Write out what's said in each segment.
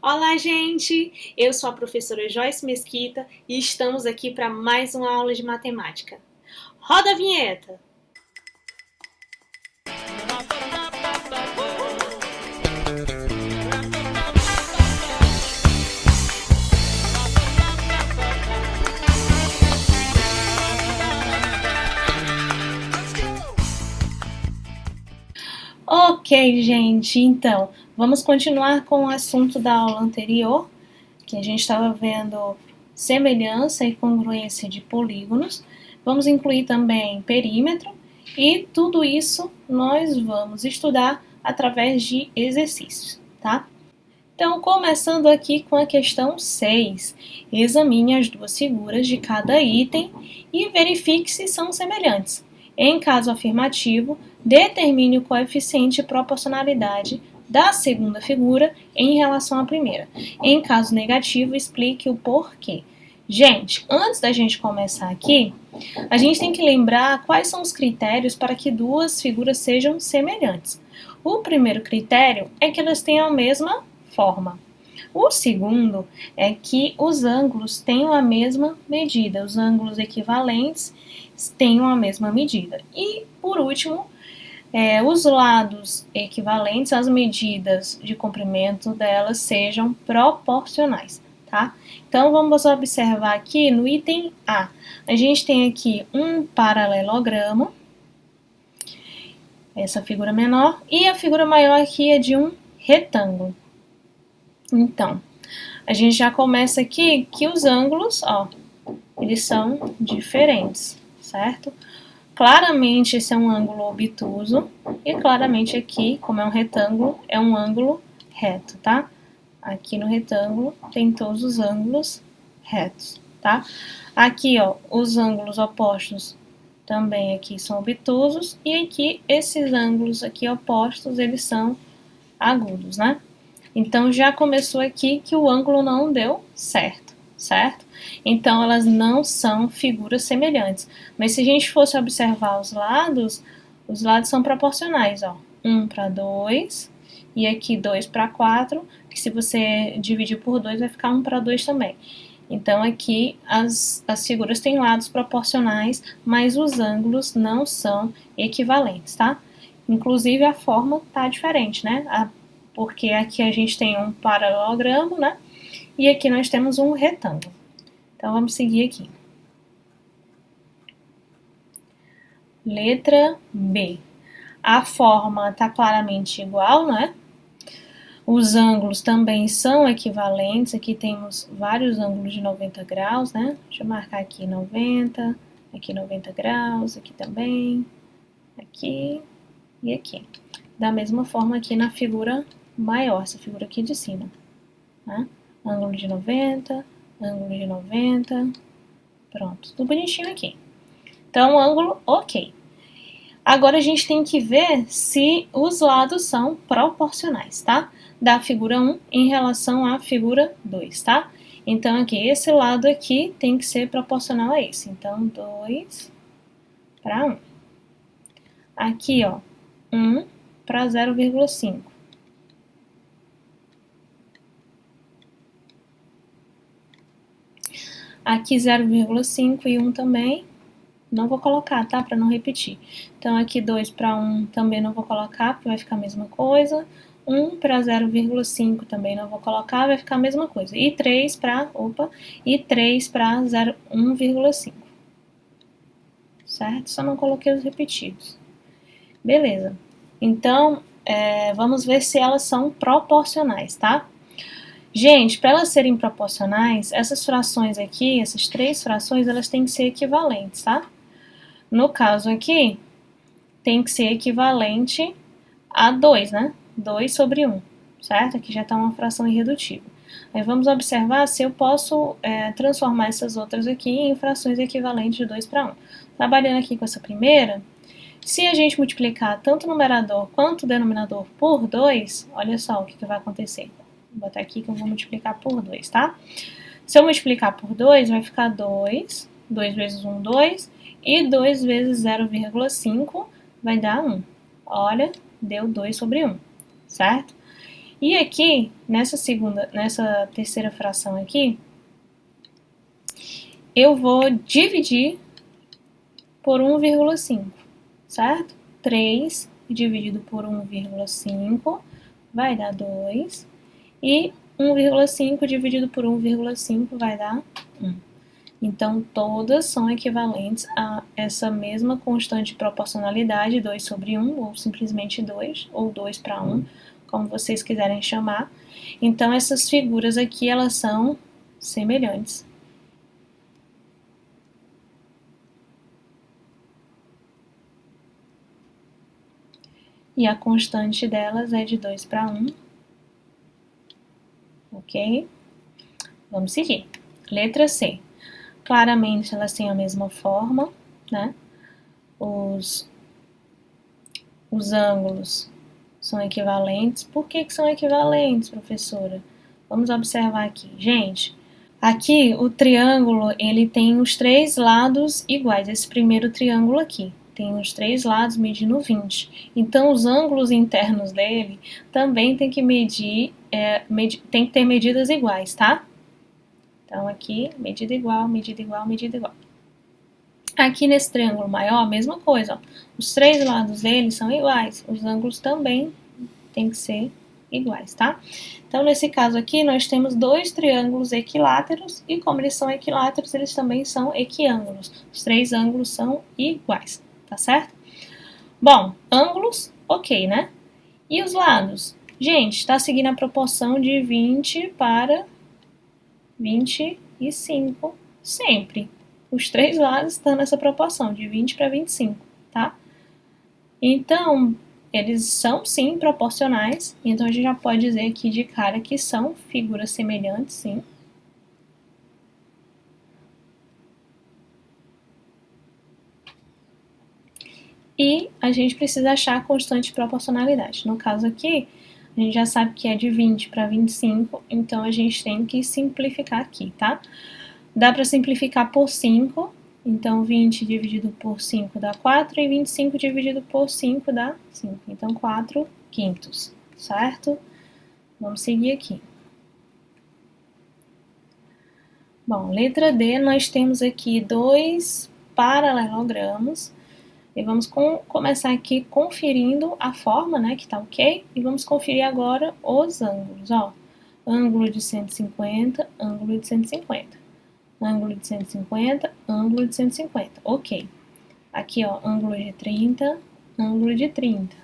Olá, gente! Eu sou a professora Joyce Mesquita e estamos aqui para mais uma aula de matemática. Roda a vinheta! Ok, gente, então vamos continuar com o assunto da aula anterior, que a gente estava vendo semelhança e congruência de polígonos. Vamos incluir também perímetro e tudo isso nós vamos estudar através de exercícios, tá? Então, começando aqui com a questão 6, examine as duas figuras de cada item e verifique se são semelhantes. Em caso afirmativo, determine o coeficiente de proporcionalidade da segunda figura em relação à primeira. Em caso negativo, explique o porquê. Gente, antes da gente começar aqui, a gente tem que lembrar quais são os critérios para que duas figuras sejam semelhantes. O primeiro critério é que elas tenham a mesma forma. O segundo é que os ângulos tenham a mesma medida, os ângulos equivalentes tenham a mesma medida. E, por último, os lados equivalentes, as medidas de comprimento delas sejam proporcionais, tá? Então, vamos observar aqui no item A. A gente tem aqui um paralelogramo, essa figura menor, e a figura maior aqui é de um retângulo. Então, a gente já começa aqui que os ângulos, ó, eles são diferentes, certo? Claramente esse é um ângulo obtuso e claramente aqui, como é um retângulo, é um ângulo reto, tá? Aqui no retângulo tem todos os ângulos retos, tá? Aqui, ó, os ângulos opostos também aqui são obtusos e aqui esses ângulos aqui opostos, eles são agudos, né? Então, já começou aqui que o ângulo não deu certo, certo? Então, elas não são figuras semelhantes. Mas se a gente fosse observar os lados são proporcionais, ó. 1 para 2 e aqui 2 para 4, que se você dividir por 2 vai ficar 1 para 2 também. Então, aqui as figuras têm lados proporcionais, mas os ângulos não são equivalentes, tá? Inclusive, a forma tá diferente, né? Porque aqui a gente tem um paralelogramo, né? E aqui nós temos um retângulo. Então, vamos seguir aqui. Letra B. A forma está claramente igual, né? Os ângulos também são equivalentes. Aqui temos vários ângulos de 90 graus, né? Deixa eu marcar aqui 90, aqui 90 graus, aqui também, aqui e aqui. Da mesma forma aqui na figura maior, essa figura aqui de cima, né? Ângulo de 90, ângulo de 90, pronto, tudo bonitinho aqui. Então, ângulo ok. Agora a gente tem que ver se os lados são proporcionais, tá? Da figura 1 em relação à figura 2, tá? Então, aqui, esse lado aqui tem que ser proporcional a esse. Então, 2 para 1. Aqui, ó, 1 para 0,5. Aqui 0,5 e 1 também, não vou colocar, tá? Para não repetir. Então, aqui 2 para 1 também não vou colocar, porque vai ficar a mesma coisa. 1 para 0,5 também não vou colocar, vai ficar a mesma coisa. E 3 para, e 3 para 1,5. Certo? Só não coloquei os repetidos. Beleza. Então, vamos ver se elas são proporcionais, tá? Gente, para elas serem proporcionais, essas frações aqui, essas três frações, elas têm que ser equivalentes, tá? No caso aqui, tem que ser equivalente a 2, né? 2 sobre 1, certo? Aqui já está uma fração irredutível. Aí vamos observar se eu posso transformar essas outras aqui em frações equivalentes de 2 para 1. Trabalhando aqui com essa primeira, se a gente multiplicar tanto o numerador quanto o denominador por 2, olha só o que vai acontecer. Vou botar aqui que eu vou multiplicar por 2, tá? Se eu multiplicar por 2, vai ficar 2, 2 vezes 1, 2, e 2 vezes 0,5 vai dar 1. Olha, deu 2 sobre 1, certo? E aqui, nessa terceira fração aqui, eu vou dividir por 1,5, certo? 3 dividido por 1,5 vai dar 2, e 1,5 dividido por 1,5 vai dar 1. Então, todas são equivalentes a essa mesma constante de proporcionalidade, 2 sobre 1, ou simplesmente 2, ou 2 para 1, como vocês quiserem chamar. Então, essas figuras aqui, elas são semelhantes. E a constante delas é de 2 para 1. Ok? Vamos seguir. Letra C. Claramente elas têm a mesma forma, né? Os ângulos são equivalentes. Por que são equivalentes, professora? Vamos observar aqui. Gente, aqui o triângulo, ele tem os 3 lados iguais. Esse primeiro triângulo aqui tem os 3 lados medindo 20. Então, os ângulos internos dele também tem que tem que ter medidas iguais, tá? Então, aqui, medida igual, medida igual, medida igual. Aqui nesse triângulo maior, a mesma coisa, ó. Os 3 lados dele são iguais, os ângulos também tem que ser iguais, tá? Então, nesse caso aqui, nós temos 2 triângulos equiláteros, e como eles são equiláteros, eles também são equiângulos. Os 3 ângulos são iguais, tá certo? Bom, ângulos, ok, né? E os lados? Gente, está seguindo a proporção de 20 para 25 sempre. Os 3 lados estão nessa proporção, de 20 para 25, tá? Então, eles são sim proporcionais, então a gente já pode dizer aqui de cara que são figuras semelhantes, sim. E a gente precisa achar a constante de proporcionalidade. No caso aqui, a gente já sabe que é de 20 para 25, então a gente tem que simplificar aqui, tá? Dá para simplificar por 5, então 20 dividido por 5 dá 4, e 25 dividido por 5 dá 5. Então, 4 quintos, certo? Vamos seguir aqui. Bom, letra D, nós temos aqui 2 paralelogramos. E vamos começar aqui conferindo a forma, né, que tá ok. E vamos conferir agora os ângulos, ó. Ângulo de 150, ângulo de 150. Ângulo de 150, ângulo de 150. Ok. Aqui, ó, ângulo de 30, ângulo de 30.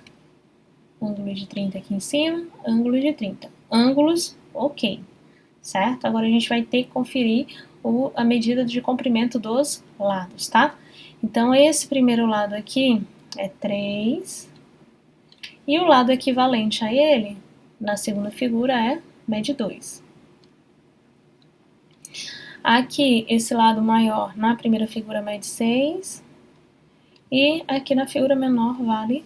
Ângulo de 30 aqui em cima, ângulo de 30. Ângulos, ok. Certo? Agora a gente vai ter que conferir a medida de comprimento dos lados, tá? Então, esse primeiro lado aqui é 3. E o lado equivalente a ele, na segunda figura, mede 2. Aqui, esse lado maior, na primeira figura, mede 6. E aqui na figura menor, vale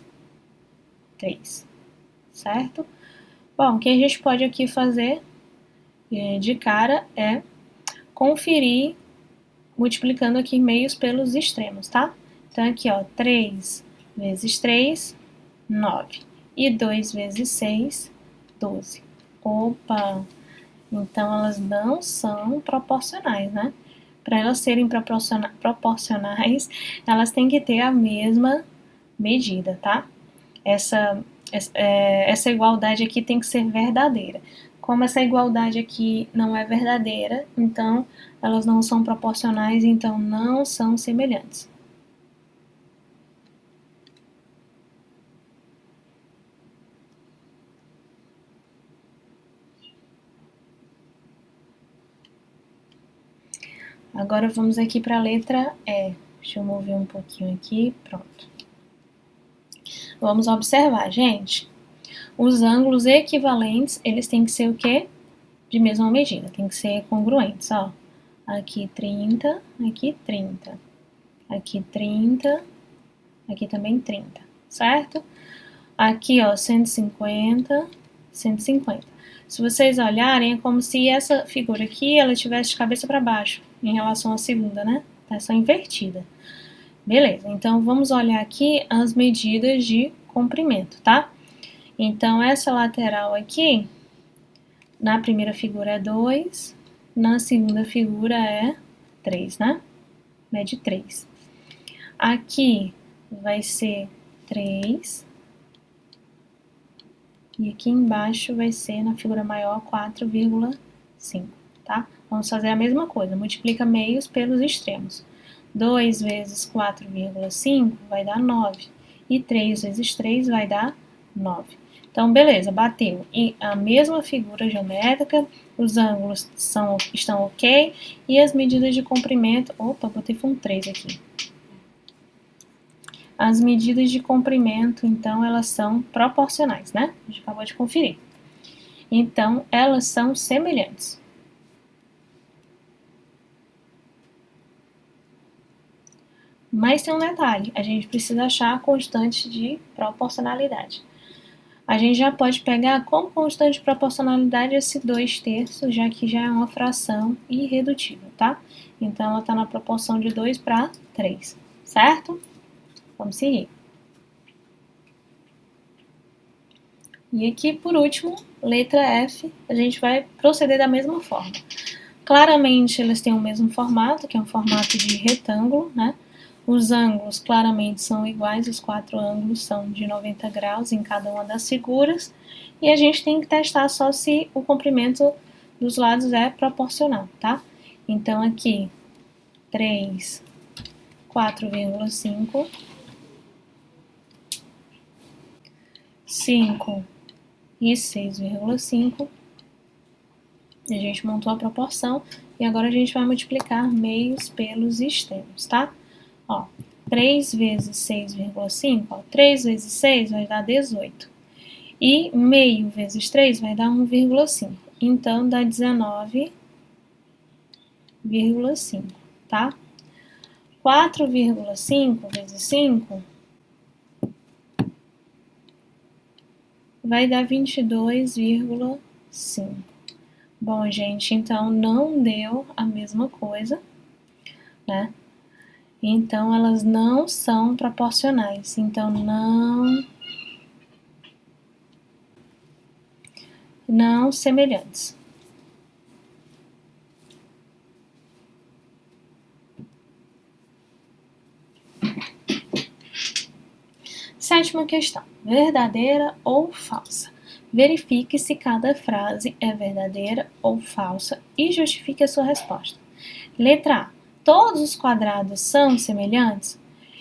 3. Certo? Bom, o que a gente pode aqui fazer de cara é conferir multiplicando aqui meios pelos extremos, tá? Então, aqui, ó, 3 vezes 3, 9. E 2 vezes 6, 12. Opa! Então, elas não são proporcionais, né? Para elas serem proporcionais, elas têm que ter a mesma medida, tá? Essa igualdade aqui tem que ser verdadeira. Como essa igualdade aqui não é verdadeira, então elas não são proporcionais, então não são semelhantes. Agora vamos aqui para a letra E. Deixa eu mover um pouquinho aqui, pronto. Vamos observar, gente. Os ângulos equivalentes, eles têm que ser o quê? De mesma medida, tem que ser congruentes, ó. Aqui 30, aqui 30. Aqui 30, aqui também 30, certo? Aqui, ó, 150, 150. Se vocês olharem, é como se essa figura aqui, ela estivesse de cabeça para baixo, em relação à segunda, né? Tá só invertida. Beleza, então vamos olhar aqui as medidas de comprimento, tá? Então, essa lateral aqui, Na primeira figura é 2, na segunda figura é 3, né? Mede 3. Aqui vai ser 3. E aqui embaixo vai ser, na figura maior, 4,5, tá? Vamos fazer a mesma coisa, multiplica meios pelos extremos. 2 vezes 4,5 vai dar 9. E 3 vezes 3 vai dar 9. Então, beleza, bateu. E a mesma figura geométrica, os ângulos estão ok, e as medidas de comprimento... Opa, botei um 3 aqui. As medidas de comprimento, então, elas são proporcionais, né? A gente acabou de conferir. Então, elas são semelhantes. Mas tem um detalhe, a gente precisa achar a constante de proporcionalidade. A gente já pode pegar como constante de proporcionalidade esse 2/3, já que já é uma fração irredutível, tá? Então, ela está na proporção de 2 para 3, certo? Vamos seguir. E aqui, por último, letra F, a gente vai proceder da mesma forma. Claramente, eles têm o mesmo formato, que é um formato de retângulo, né? Os ângulos claramente são iguais, os 4 ângulos são de 90 graus em cada uma das figuras. E a gente tem que testar só se o comprimento dos lados é proporcional, tá? Então, aqui, 3, 4,5, 5 e 6,5. A gente montou a proporção e agora a gente vai multiplicar meios pelos extremos, tá? Ó, 3 vezes 6,5, 3 vezes 6 vai dar 18. E meio vezes 3 vai dar 1,5. Então, dá 19,5, tá? 4,5 vezes 5 vai dar 22,5. Bom, gente, então não deu a mesma coisa, né? Então, elas não são proporcionais. Então, não semelhantes. Sétima questão. Verdadeira ou falsa? Verifique se cada frase é verdadeira ou falsa e justifique a sua resposta. Letra A. Todos os quadrados são semelhantes?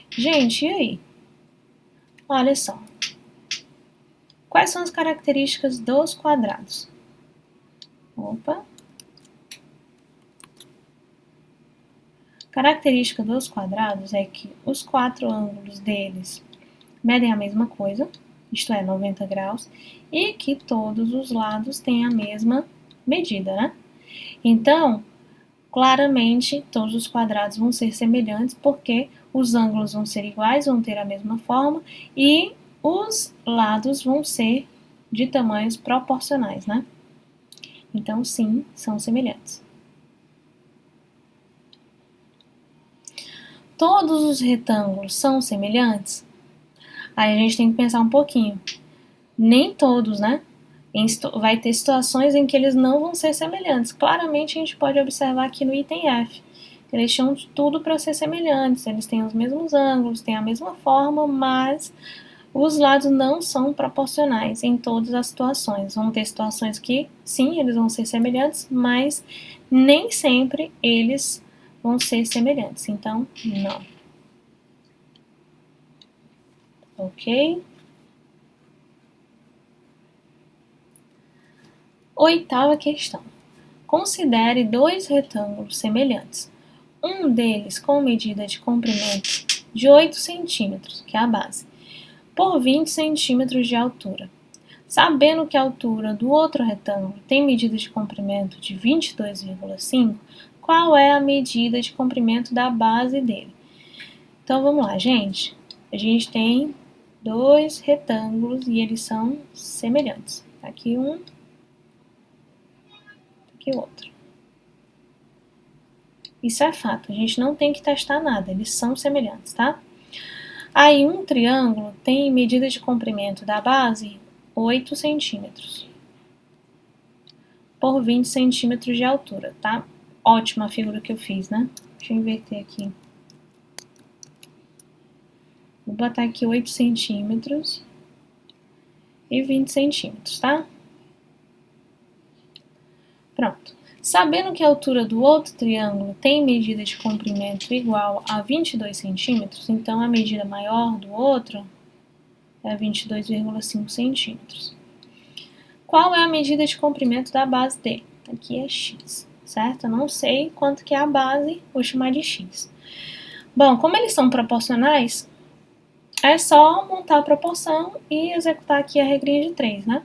Gente, e aí? Olha só. Quais são as características dos quadrados? Opa. Característica dos quadrados é que os 4 ângulos deles medem a mesma coisa, isto é, 90 graus, e que todos os lados têm a mesma medida, né? Então, claramente, todos os quadrados vão ser semelhantes, porque os ângulos vão ser iguais, vão ter a mesma forma, e os lados vão ser de tamanhos proporcionais, né? Então, sim, são semelhantes. Todos os retângulos são semelhantes? Aí a gente tem que pensar um pouquinho. Nem todos, né? Vai ter situações em que eles não vão ser semelhantes. Claramente a gente pode observar aqui no item F. Eles tinham tudo para ser semelhantes, eles têm os mesmos ângulos, têm a mesma forma, mas os lados não são proporcionais em todas as situações. Vão ter situações que, sim, eles vão ser semelhantes, mas nem sempre eles vão ser semelhantes. Então, não. Ok? Oitava questão. Considere 2 retângulos semelhantes. Um deles com medida de comprimento de 8 centímetros, que é a base, por 20 centímetros de altura. Sabendo que a altura do outro retângulo tem medida de comprimento de 22,5, qual é a medida de comprimento da base dele? Então, vamos lá, gente. A gente tem 2 retângulos e eles são semelhantes. Aqui um, aqui o outro. Isso é fato, a gente não tem que testar nada, eles são semelhantes, tá? Aí, um triângulo tem medida de comprimento da base 8 centímetros. por 20 centímetros de altura, tá? Ótima a figura que eu fiz, né? Deixa eu inverter aqui. Vou botar aqui 8 centímetros e 20 centímetros, tá? Pronto. Sabendo que a altura do outro triângulo tem medida de comprimento igual a 22 centímetros, então a medida maior do outro é 22,5 centímetros. Qual é a medida de comprimento da base dele? Aqui é x, certo? Eu não sei quanto que é a base, vou chamar de x. Bom, como eles são proporcionais, é só montar a proporção e executar aqui a regrinha de 3, né?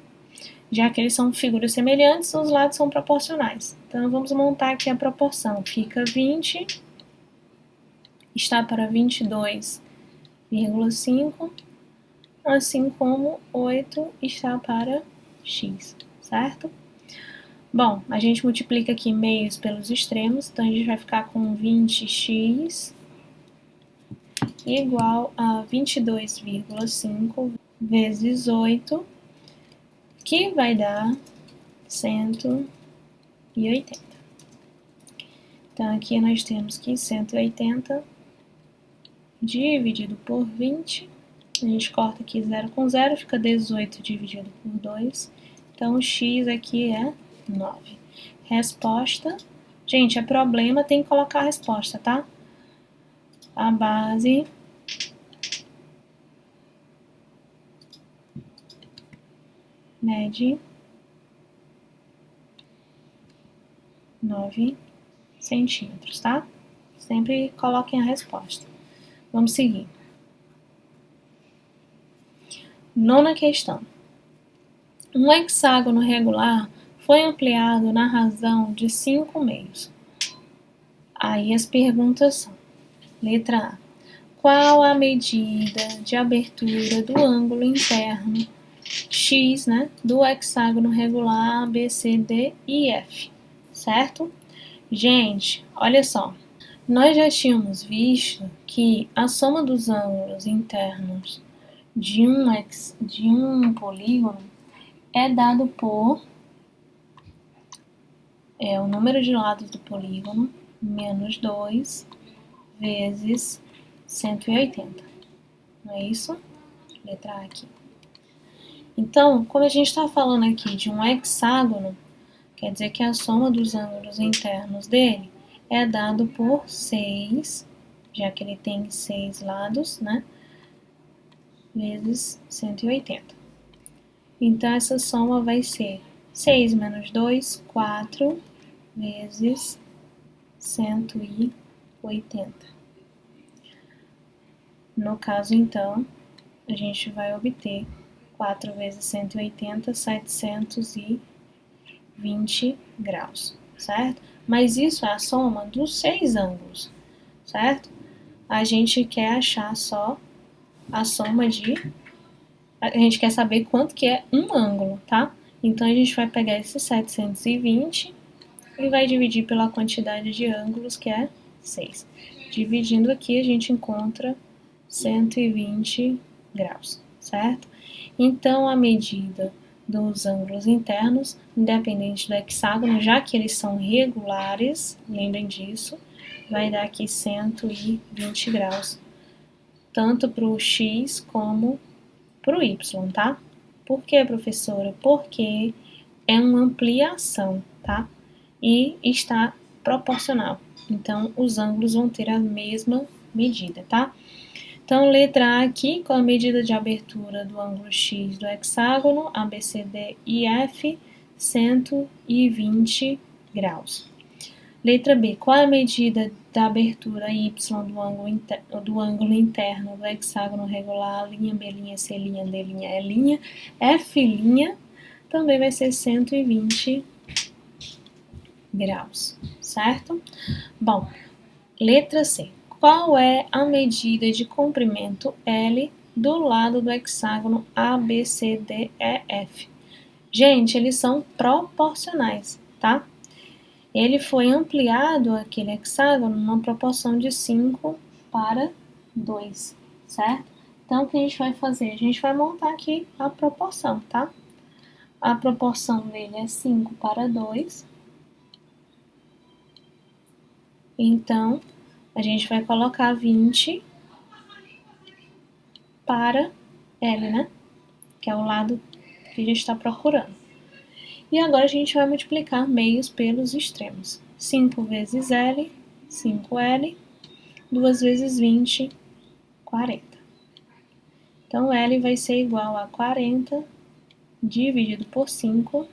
Já que eles são figuras semelhantes, os lados são proporcionais. Então, vamos montar aqui a proporção. Fica 20 está para 22,5, assim como 8 está para x, certo? Bom, a gente multiplica aqui meios pelos extremos, então a gente vai ficar com 20x igual a 22,5 vezes 8, que vai dar 180. Então, aqui nós temos que 180 dividido por 20, a gente corta aqui 0 com 0, fica 18 dividido por 2, então o x aqui é 9. Resposta, gente, é problema, tem que colocar a resposta, tá? A base mede 9 centímetros, tá? Sempre coloquem a resposta. Vamos seguir. Nona questão. Um hexágono regular foi ampliado na razão de 5 meios. Aí as perguntas são: letra A. Qual a medida de abertura do ângulo interno x, né, do hexágono regular ABCD e F, certo? Gente, olha só. Nós já tínhamos visto que a soma dos ângulos internos de um polígono é dado por o número de lados do polígono menos 2 vezes 180. Não é isso? Letra A aqui. Então, como a gente está falando aqui de um hexágono, quer dizer que a soma dos ângulos internos dele é dado por 6, já que ele tem 6 lados, né? Vezes 180. Então, essa soma vai ser 6 menos 2, 4 vezes 180. No caso, então, a gente vai obter 4 vezes 180, 720 graus, certo? Mas isso é a soma dos 6 ângulos, certo? A gente quer achar só a soma de... A gente quer saber quanto que é um ângulo, tá? Então, a gente vai pegar esses 720 e vai dividir pela quantidade de ângulos, que é 6. Dividindo aqui, a gente encontra 120 graus, certo? Então, a medida dos ângulos internos, independente do hexágono, já que eles são regulares, lembrem disso, vai dar aqui 120 graus, tanto para o x como para o y, tá? Por que, professora? Porque é uma ampliação, tá? E está proporcional. Então, os ângulos vão ter a mesma medida, tá? Então, letra A aqui, com a medida de abertura do ângulo x do hexágono, ABCD e F, 120 graus. Letra B, qual é a medida da abertura y do ângulo interno do hexágono regular, linha, B', C', D', E', F', também vai ser 120 graus, certo? Bom, letra C. Qual é a medida de comprimento L do lado do hexágono ABCDEF? Gente, eles são proporcionais, tá? Ele foi ampliado, aquele hexágono, numa proporção de 5 para 2, certo? Então, o que a gente vai fazer? A gente vai montar aqui a proporção, tá? A proporção dele é 5 para 2. Então, a gente vai colocar 20 para L, né? Que é o lado que a gente está procurando. E agora a gente vai multiplicar meios pelos extremos. 5 vezes L, 5L, 2 vezes 20, 40. Então, L vai ser igual a 40 dividido por 5,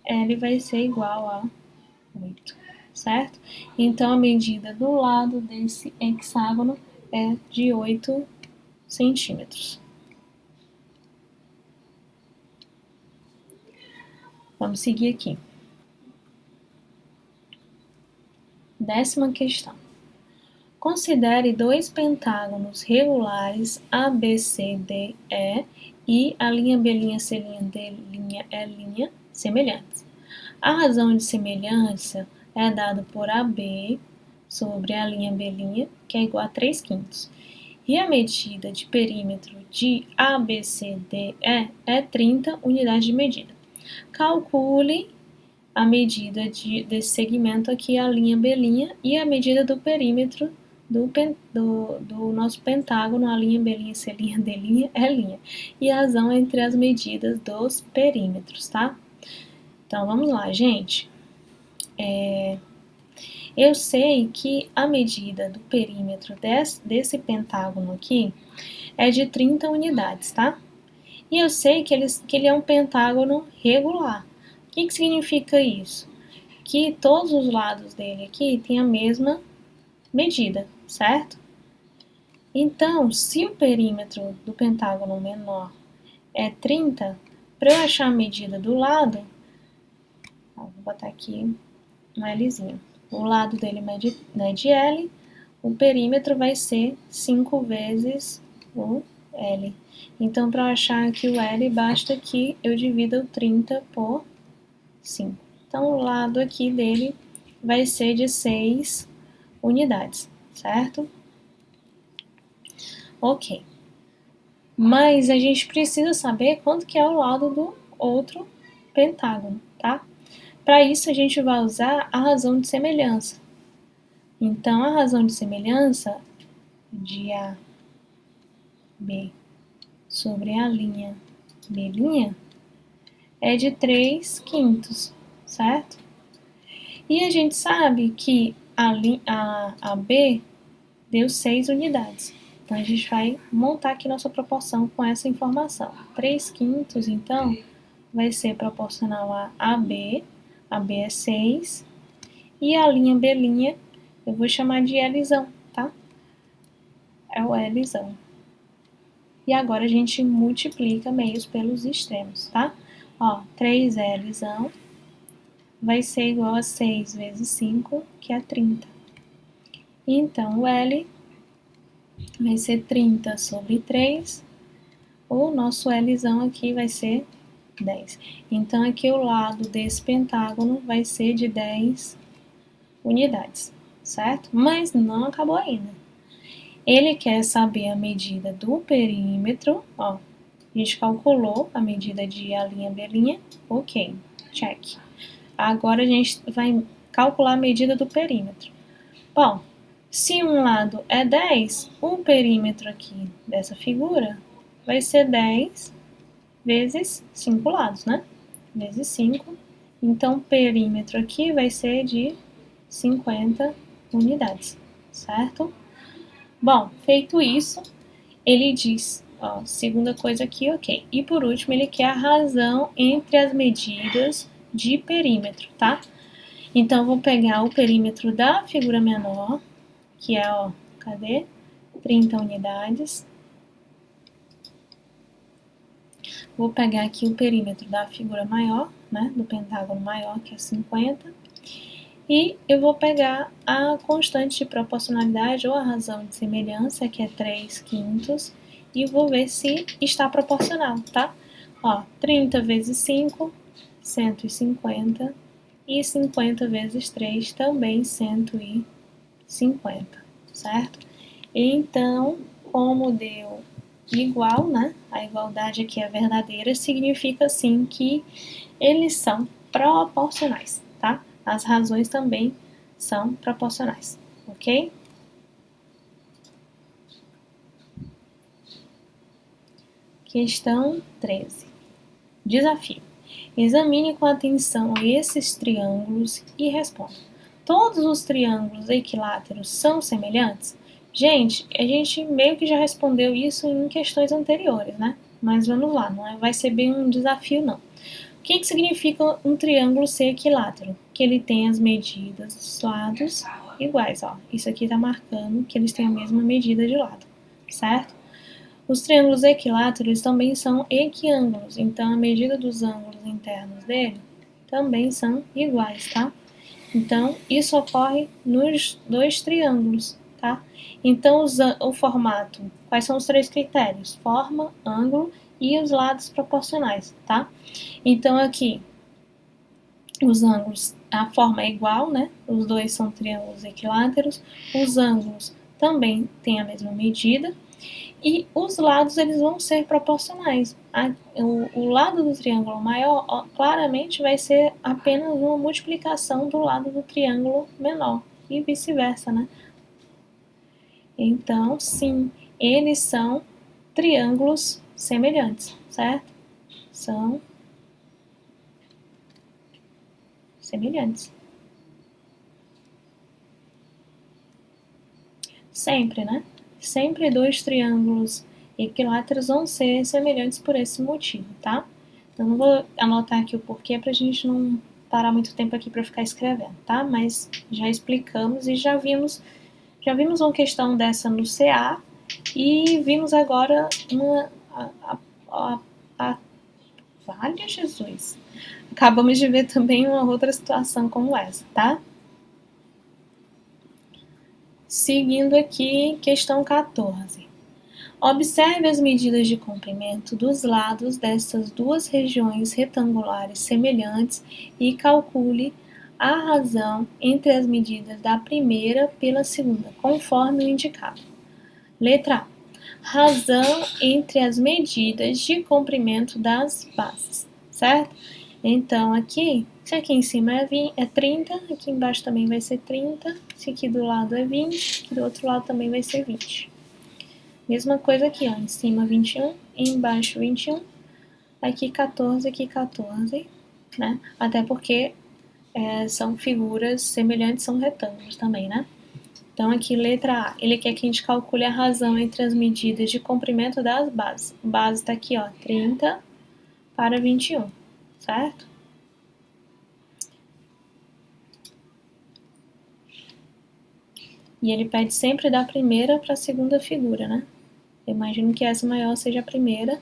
L vai ser igual a 8, certo? Então, a medida do lado desse hexágono é de 8 centímetros. Vamos seguir aqui. 10ª questão. Considere dois pentágonos regulares ABCDE e a linha B', C', D', E' semelhantes. A razão de semelhança é dada por AB sobre a linha B', que é igual a 3/5. E a medida de perímetro de ABCDE é 30 unidades de medida. Calcule a medida desse segmento aqui, a linha B', e a medida do perímetro do nosso pentágono, a linha B', C', D', E'. E a razão entre as medidas dos perímetros, tá? Então, vamos lá, gente. Eu sei que a medida do perímetro desse pentágono aqui é de 30 unidades, tá? E eu sei que ele é um pentágono regular. O que significa isso? Que todos os lados dele aqui têm a mesma medida, certo? Então, se o perímetro do pentágono menor é 30, para eu achar a medida do lado, vou botar aqui um Lzinho. O lado dele mede L, o perímetro vai ser 5 vezes o L. Então, para achar aqui o L, basta que eu divida o 30 por 5. Então, o lado aqui dele vai ser de 6 unidades, certo? Ok. Mas a gente precisa saber quanto que é o lado do outro pentágono, tá? Para isso, a gente vai usar a razão de semelhança. Então, a razão de semelhança de AB sobre a linha B' é de 3/5, certo? E a gente sabe que a B deu 6 unidades. Então, a gente vai montar aqui nossa proporção com essa informação. 3/5, então, vai ser proporcional a AB. A B é 6. E a linha B', eu vou chamar de Lzão, tá? É o Lzão. E agora a gente multiplica meios pelos extremos, tá? Ó, 3Lzão vai ser igual a 6 vezes 5, que é 30. Então, o L vai ser 30 sobre 3. O nosso Lzão aqui vai ser 10. Então, aqui o lado desse pentágono vai ser de 10 unidades, certo? Mas não acabou ainda. Ele quer saber a medida do perímetro, ó. A gente calculou a medida de A', B', ok, check. Agora a gente vai calcular a medida do perímetro. Bom, se um lado é 10, o perímetro aqui dessa figura vai ser 10 vezes 5 lados, né? Vezes 5. Então, o perímetro aqui vai ser de 50 unidades, certo? Bom, feito isso, ele diz, ó, segunda coisa aqui, ok. E por último, ele quer a razão entre as medidas de perímetro, tá? Então, eu vou pegar o perímetro da figura menor, que é, ó, cadê? 30 unidades. Vou pegar aqui o perímetro da figura maior, né, do pentágono maior, que é 50. E eu vou pegar a constante de proporcionalidade ou a razão de semelhança, que é 3/5, e vou ver se está proporcional, tá? Ó, 30 vezes 5, 150, e 50 vezes 3, também 150, certo? Então, como deu igual, né? A igualdade aqui é verdadeira, significa sim que eles são proporcionais, tá? As razões também são proporcionais, ok? Questão 13. Desafio. Examine com atenção esses triângulos e responda. Todos os triângulos equiláteros são semelhantes? Gente, a gente meio que já respondeu isso em questões anteriores, né? Mas vamos lá, não vai ser bem um desafio, não. O que significa um triângulo ser equilátero? Que ele tem as medidas dos lados iguais, ó. Isso aqui está marcando que eles têm a mesma medida de lado, certo? Os triângulos equiláteros também são equiângulos, então a medida dos ângulos internos dele também são iguais, tá? Então, isso ocorre nos dois triângulos, tá? Então, o formato, quais são os três critérios? Forma, ângulo e os lados proporcionais, tá? Então, aqui, os ângulos, a forma é igual, né? Os dois são triângulos equiláteros, os ângulos também têm a mesma medida, e os lados eles vão ser proporcionais. O lado do triângulo maior claramente vai ser apenas uma multiplicação do lado do triângulo menor e vice-versa, né? Então, sim, eles são triângulos semelhantes, certo? São semelhantes. Sempre, né? Sempre dois triângulos equiláteros vão ser semelhantes por esse motivo, tá? Então, não vou anotar aqui o porquê pra gente não parar muito tempo aqui para ficar escrevendo, tá? Mas já explicamos e já vimos uma questão dessa no CA e vimos agora Vale Jesus! Acabamos de ver também uma outra situação como essa, tá? Seguindo aqui, questão 14. Observe as medidas de comprimento dos lados dessas duas regiões retangulares semelhantes e calcule a razão entre as medidas da primeira pela segunda, conforme o indicado. Letra A. Razão entre as medidas de comprimento das bases, certo? Então, aqui, se aqui em cima é 30, aqui embaixo também vai ser 30, se aqui do lado é 20, aqui do outro lado também vai ser 20. Mesma coisa aqui, ó, em cima 21, embaixo 21, aqui 14, aqui 14, né? Até porque são figuras semelhantes, são retângulos também, né? Então, aqui, letra A, ele quer que a gente calcule a razão entre as medidas de comprimento das bases. A base está aqui, ó, 30 para 21, certo? E ele pede sempre da primeira para a segunda figura, né? Eu imagino que essa maior seja a primeira.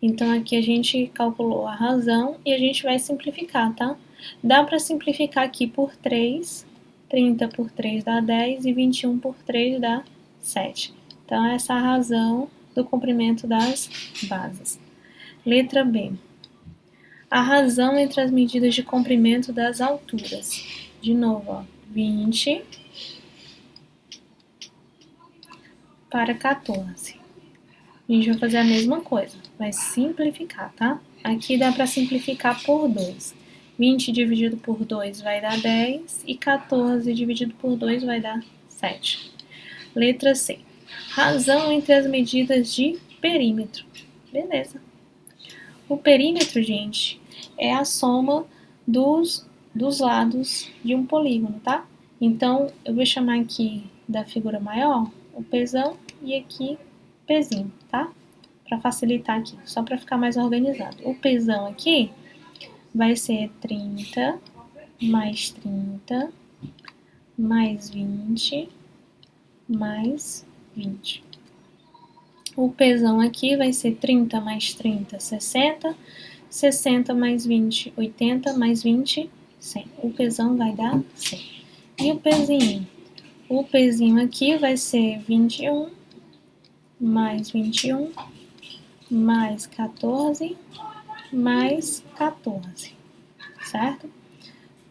Então, aqui a gente calculou a razão e a gente vai simplificar, tá? Dá para simplificar aqui por 3, 30 por 3 dá 10 e 21 por 3 dá 7. Então, essa é a razão do comprimento das bases. Letra B. A razão entre as medidas de comprimento das alturas. De novo, ó, 20 para 14. A gente vai fazer a mesma coisa, vai simplificar, tá? Aqui dá para simplificar por 2. 20 dividido por 2 vai dar 10 e 14 dividido por 2 vai dar 7. Letra C. Razão entre as medidas de perímetro. Beleza. O perímetro, gente, é a soma dos lados de um polígono, tá? Então, eu vou chamar aqui da figura maior o Pzão e aqui Pzinho, tá? Para facilitar aqui, só para ficar mais organizado. O Pzão aqui vai ser 30 mais 30 mais 20 mais 20. O Pzão aqui vai ser 30 mais 30, 60. 60 mais 20, 80 mais 20, 100. O Pzão vai dar 100. E o Pzinho? O Pzinho aqui vai ser 21 mais 21 mais 14 mais 14, certo?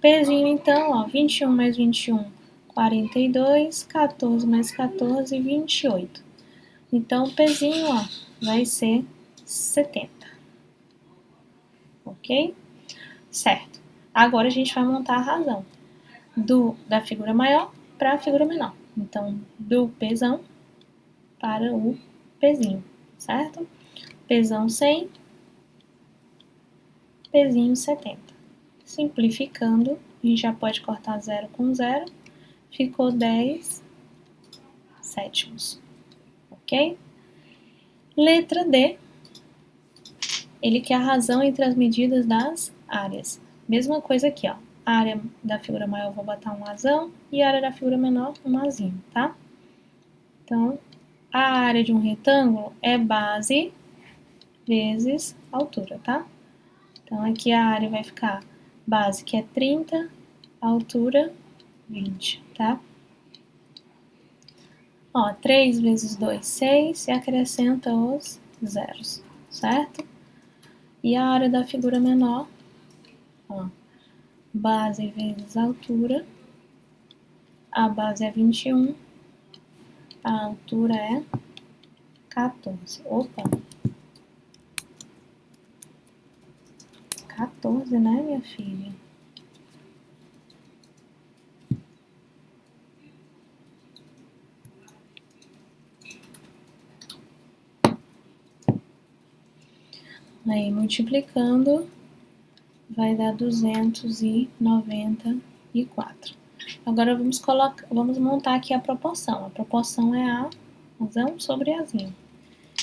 Pzinho, então, ó, 21 mais 21, 42, 14 mais 14, 28. Então, o Pzinho, ó, vai ser 70. Ok? Certo. Agora a gente vai montar a razão da figura maior para a figura menor. Então, do Pzão para o Pzinho, certo? Pzão 100, Pzinho 70. Simplificando, a gente já pode cortar 0 com 0, ficou 10 sétimos, ok? Letra D, ele quer a razão entre as medidas das áreas. Mesma coisa aqui, ó. A área da figura maior eu vou botar um azão e a área da figura menor um azinho, tá? Então, a área de um retângulo é base vezes altura, tá? Então, aqui a área vai ficar base, que é 30, altura 20, tá? Ó, 3 vezes 2, 6, e acrescenta os zeros, certo? E a área da figura menor, ó, base vezes altura, a base é 21, a altura é 14. Opa! 14, né, minha filha? Aí, multiplicando, vai dar 294. Agora, vamos montar aqui a proporção. A proporção é A, razão sobre Azinho.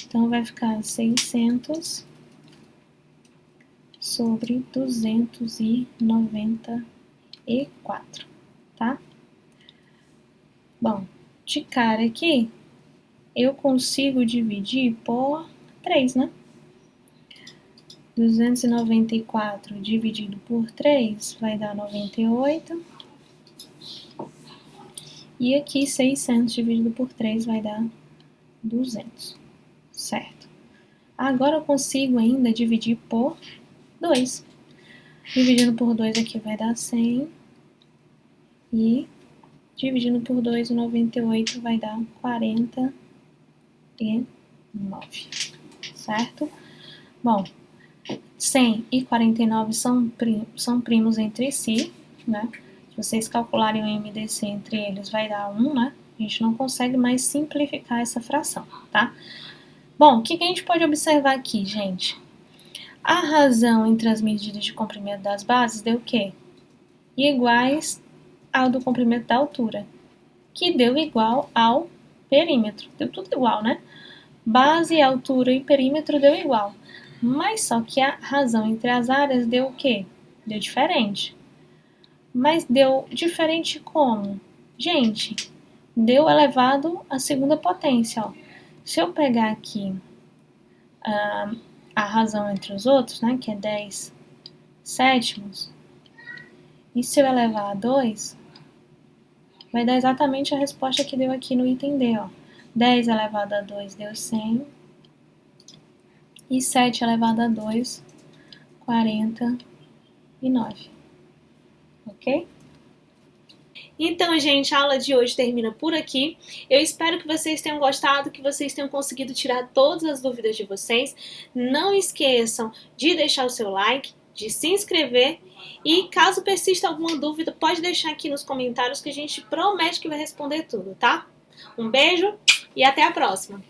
Então, vai ficar 600 sobre 294, tá? Bom, de cara aqui, eu consigo dividir por 3, né? 294 dividido por 3 vai dar 98. E aqui 600 dividido por 3 vai dar 200, certo? Agora eu consigo ainda dividir por 2. Dividindo por 2 aqui vai dar 100. E dividindo por 2, o 98 vai dar 49, certo? Bom, 100 e 49 são primos entre si, né? Se vocês calcularem o MDC entre eles, vai dar 1, né? A gente não consegue mais simplificar essa fração, tá? Bom, o que a gente pode observar aqui, gente? A razão entre as medidas de comprimento das bases deu o quê? Iguais ao do comprimento da altura, que deu igual ao perímetro. Deu tudo igual, né? Base, altura e perímetro deu igual. Mas só que a razão entre as áreas deu o quê? Deu diferente. Mas deu diferente como? Gente, deu elevado à segunda potência, ó. Se eu pegar aqui a razão entre os outros, né, que é 10 sétimos, e se eu elevar a 2, vai dar exatamente a resposta que deu aqui no item D, ó. 10 elevado a 2 deu 100, e 7 elevado a 2, 49. Ok? Então, gente, a aula de hoje termina por aqui. Eu espero que vocês tenham gostado, que vocês tenham conseguido tirar todas as dúvidas de vocês. Não esqueçam de deixar o seu like, de se inscrever e caso persista alguma dúvida, pode deixar aqui nos comentários que a gente promete que vai responder tudo, tá? Um beijo e até a próxima!